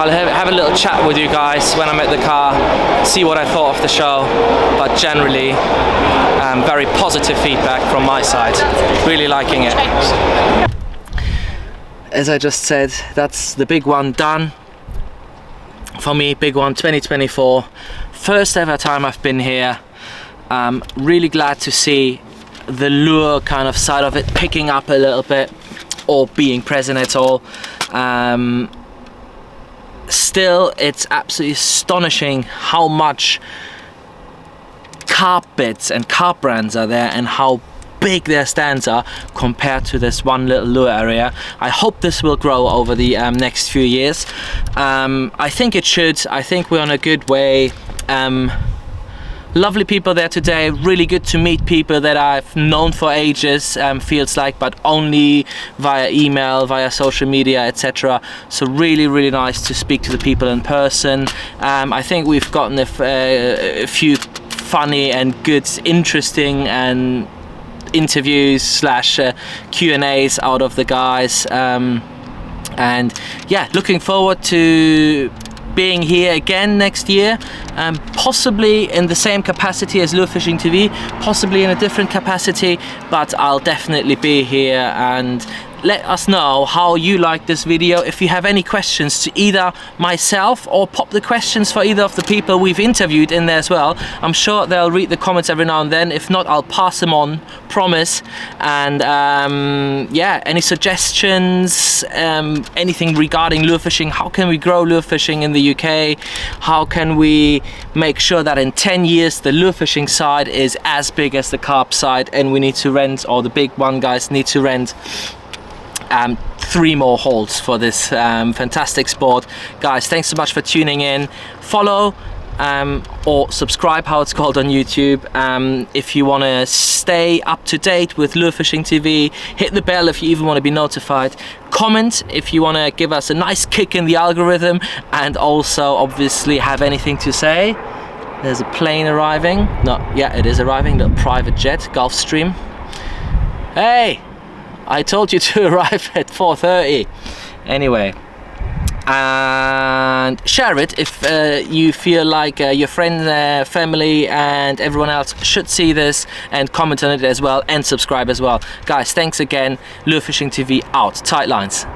A: have a little chat with you guys when I'm at the car, see what I thought of the show, but generally very positive feedback from my side. Really liking it. As I just said, that's the big one done. For me, big one 2024. First ever time I've been here. Really glad to see the lure kind of side of it picking up a little bit, or being present at all. Still, it's absolutely astonishing how much carp bits and carp brands are there, and how big their stands are compared to this one little lure area. I hope this will grow over the next few years. I think it should. I think we're on a good way. Lovely people there today, really good to meet people that I've known for ages, feels like, but only via email, via social media, etc. So really, really nice to speak to the people in person. I think we've gotten a few funny and good, interesting and interviews / Q&As out of the guys. And yeah, looking forward to being here again next year, possibly in the same capacity as Lure Fishing TV, possibly in a different capacity, but I'll definitely be here. And let us know how you like this video. If you have any questions to either myself, or pop the questions for either of the people we've interviewed in there as well. I'm sure they'll read the comments every now and then. If not, I'll pass them on, promise. And yeah, any suggestions, anything regarding lure fishing, how can we grow lure fishing in the UK? How can we make sure that in 10 years the lure fishing side is as big as the carp side, and we need to rent, or the big one guys need to rent 3 more holes for this fantastic sport. Guys, thanks so much for tuning in. Follow or subscribe, how it's called on YouTube, if you want to stay up to date with Lure Fishing TV. Hit the bell if you even want to be notified. Comment if you want to give us a nice kick in the algorithm, and also obviously have anything to say. There's a plane arriving. No, yeah, it is arriving. Little private jet, Gulfstream. Hey, I told you to arrive at 4:30. Anyway, and share it if you feel like your friends, family and everyone else should see this, and comment on it as well, and subscribe as well. Guys, thanks again. Lure Fishing TV out. Tight lines.